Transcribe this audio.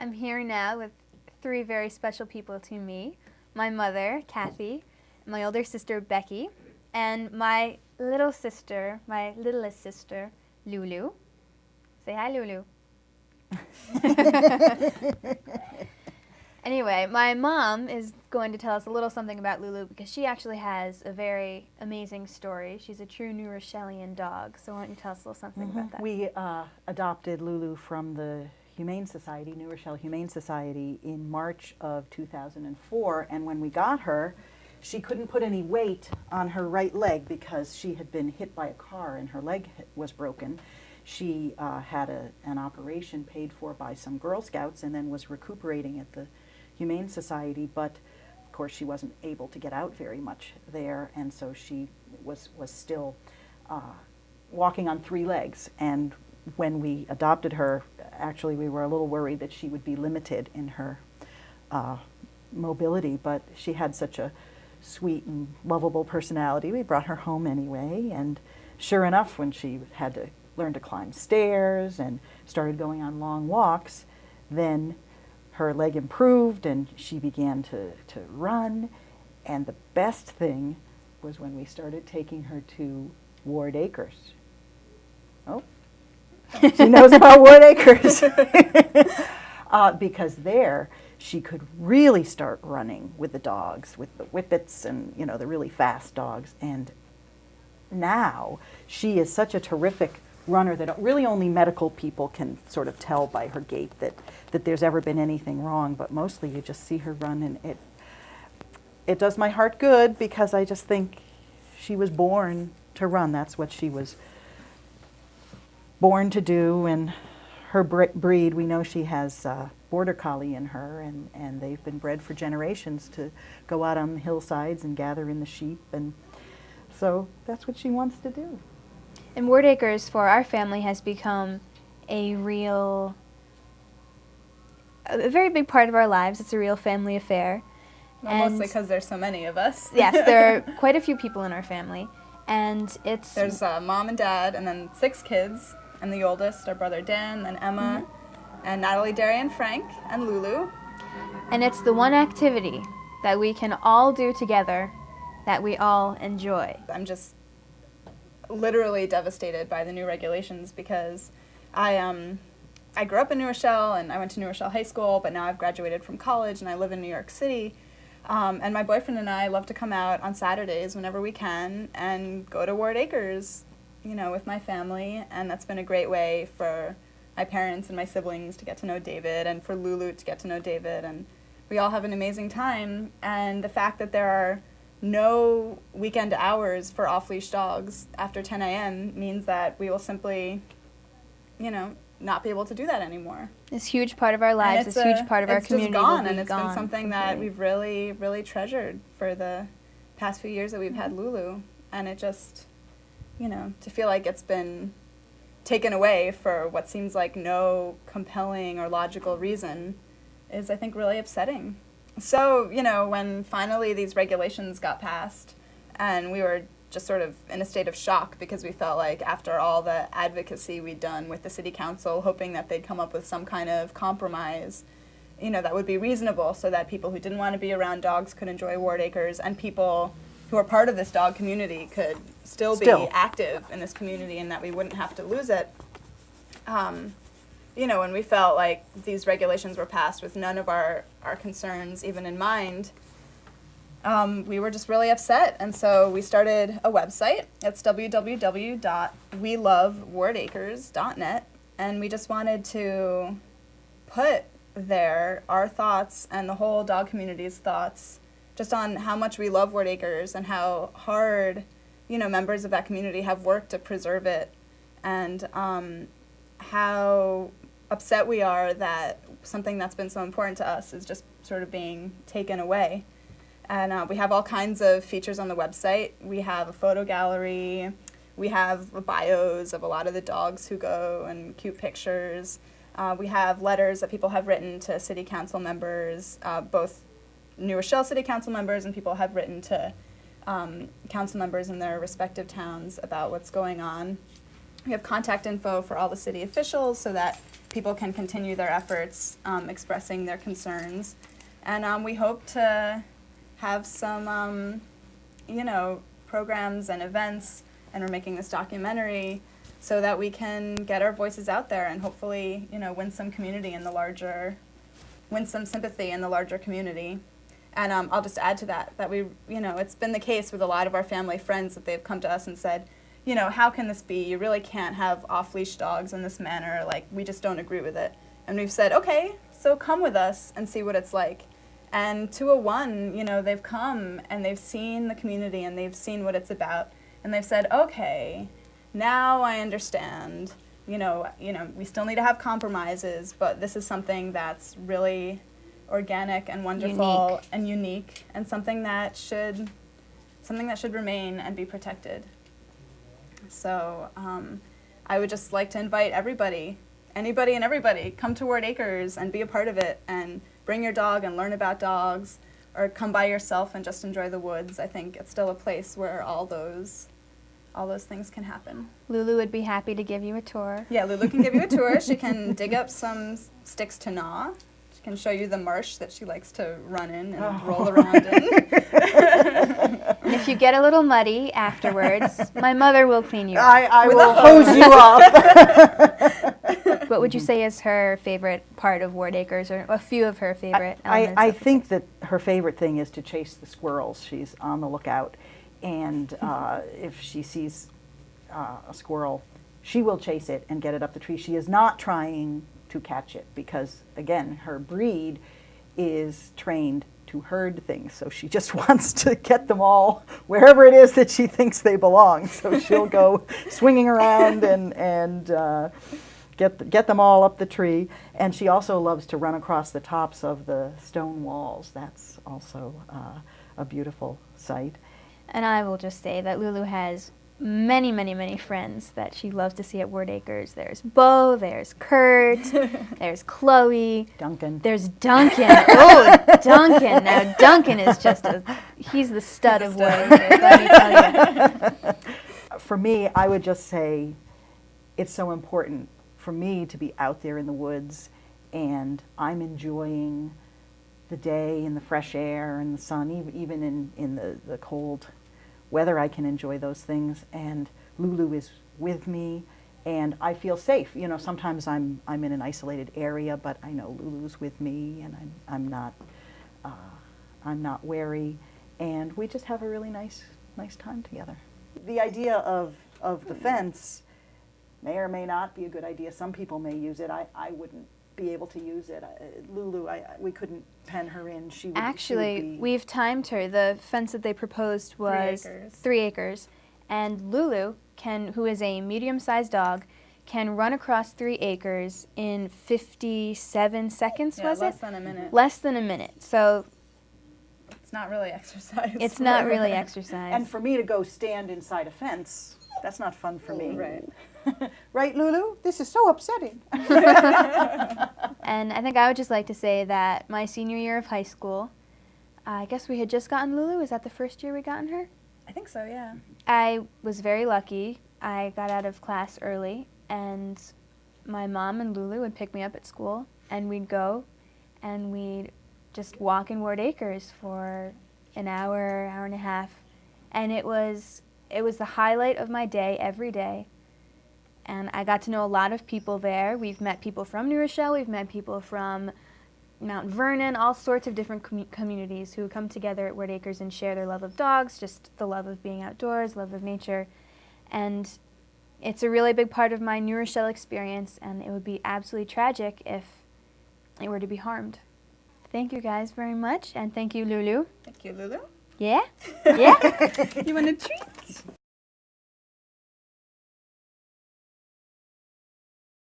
I'm here now with three very special people to me. My mother, Kathy, my older sister, Becky, and my little sister, my littlest sister, Lulu. Say hi, Lulu. Anyway, my mom is going to tell us a little something about Lulu because she actually has a very amazing story. She's a true New Rochelian dog, so why don't you tell us a little something about that? We adopted Lulu from the Humane Society, New Rochelle Humane Society, in March of 2004, and when we got her, she couldn't put any weight on her right leg because she had been hit by a car and her leg was broken. She had an operation paid for by some Girl Scouts and then was recuperating at the Humane Society, but of course she wasn't able to get out very much there, and so she was still walking on three legs. And when we adopted her, actually we were a little worried that she would be limited in her mobility, but she had such a sweet and lovable personality. We brought her home anyway, and sure enough, when she had to learn to climb stairs and started going on long walks, then her leg improved and she began to run. And the best thing was when we started taking her to Ward Acres. Oh, she knows about Ward Acres. Because there she could really start running with the dogs, with the whippets and, you know, the really fast dogs. And now she is such a terrific runner that really only medical people can sort of tell by her gait that there's ever been anything wrong, but mostly you just see her run, and it does my heart good because I just think she was born to run. That's what she was born to do, and her breed, we know she has Border Collie in her, and they've been bred for generations to go out on the hillsides and gather in the sheep, and so that's what she wants to do. And Ward Acres for our family has become a very big part of our lives. It's a real family affair. Well, mostly because there's so many of us. Yes, there are quite a few people in our family. And There's mom and dad, and then 6 kids, and the oldest, our brother Dan, and Emma, and Natalie, Darian, Frank, and Lulu. And it's the one activity that we can all do together that we all enjoy. I'm just literally devastated by the new regulations because I grew up in New Rochelle and I went to New Rochelle High School, but now I've graduated from college and I live in New York City. And my boyfriend and I love to come out on Saturdays whenever we can and go to Ward Acres, you know, with my family. And that's been a great way for my parents and my siblings to get to know David and for Lulu to get to know David. And we all have an amazing time. And the fact that there are no weekend hours for off-leash dogs after 10 a.m. means that we will simply, you know, not be able to do that anymore. It's a huge part of our lives. It's a huge part of our community. It's just gone, and it's been something that we've really, really treasured for the past few years that we've had Lulu. And it just, you know, to feel like it's been taken away for what seems like no compelling or logical reason is, I think, really upsetting. So, you know, when finally these regulations got passed and we were just sort of in a state of shock because we felt like after all the advocacy we'd done with the city council, hoping that they'd come up with some kind of compromise, you know, that would be reasonable so that people who didn't want to be around dogs could enjoy Ward Acres and people who are part of this dog community could still be active in this community and that we wouldn't have to lose it. You know, when we felt like these regulations were passed with none of our concerns even in mind, we were just really upset. And so we started a website. It's www.welovewardacres.net. And we just wanted to put there our thoughts and the whole dog community's thoughts just on how much we love Ward Acres and how hard, you know, members of that community have worked to preserve it, and how upset we are that something that's been so important to us is just sort of being taken away. And we have all kinds of features on the website. We have a photo gallery. We have bios of a lot of the dogs who go and cute pictures. We have letters that people have written to city council members, both New Rochelle city council members and people have written to council members in their respective towns about what's going on. We have contact info for all the city officials so that people can continue their efforts expressing their concerns. And we hope to have some, programs and events, and we're making this documentary so that we can get our voices out there and hopefully, win some sympathy in the larger community. And I'll just add to that we, it's been the case with a lot of our family friends that they've come to us and said, how can this be? You really can't have off-leash dogs in this manner. Like, we just don't agree with it. And we've said, okay, so come with us and see what it's like. And 201, they've come and they've seen the community and they've seen what it's about. And they've said, okay, now I understand. We still need to have compromises, but this is something that's really organic and wonderful and unique, and something that should remain and be protected. So I would just like to invite anybody and everybody, come to Ward Acres and be a part of it, and bring your dog and learn about dogs, or come by yourself and just enjoy the woods. I think it's still a place where all those things can happen. Lulu would be happy to give you a tour. Yeah, Lulu can give you a tour. She can dig up some sticks to gnaw. She can show you the marsh that she likes to run in and roll around in. And if you get a little muddy afterwards, my mother will clean you up. I will hose you off. What would you say is her favorite part of Ward Acres, or a few of her favorite elements? I think that her favorite thing is to chase the squirrels. She's on the lookout, and if she sees a squirrel, she will chase it and get it up the tree. She is not trying to catch it because, again, her breed is trained to herd things, so she just wants to get them all wherever it is that she thinks they belong. So she'll go swinging around and get them all up the tree. And she also loves to run across the tops of the stone walls. That's also a beautiful sight. And I will just say that Lulu has many, many, many friends that she loves to see at Ward Acres. There's Bo, there's Kurt, there's Chloe. Duncan. There's Duncan. Oh, Duncan. Now, Duncan is he's the stud of Ward Acres, let me tell you. For me, I would just say it's so important for me to be out there in the woods, and I'm enjoying the day and the fresh air and the sun, even in the cold weather. I can enjoy those things, and Lulu is with me, and I feel safe. Sometimes I'm in an isolated area, but I know Lulu's with me, and I'm not wary, and we just have a really nice time together. The idea of the fence may or may not be a good idea. Some people may use it. I wouldn't be able to use it. Lulu, we couldn't pen her in. Actually, we've timed her. The fence that they proposed was 3 acres. And Lulu, who is a medium-sized dog, can run across 3 acres in 57 seconds, was it? Less than a minute. Less than a minute. So it's not really exercise. It's not really exercise. And for me to go stand inside a fence, that's not fun for me. Right. Right, Lulu? This is so upsetting. And I think I would just like to say that my senior year of high school, I guess we had just gotten Lulu. Is that the first year we gotten her? I think so, yeah. I was very lucky. I got out of class early, and my mom and Lulu would pick me up at school, and we'd go, and we'd just walk in Ward Acres for an hour and a half. And it was the highlight of my day every day. And I got to know a lot of people there. We've met people from New Rochelle. We've met people from Mount Vernon, all sorts of different communities who come together at Ward Acres and share their love of dogs, just the love of being outdoors, love of nature. And it's a really big part of my New Rochelle experience, and it would be absolutely tragic if it were to be harmed. Thank you guys very much, and thank you, Lulu. Thank you, Lulu. Yeah? Yeah? You want a treat?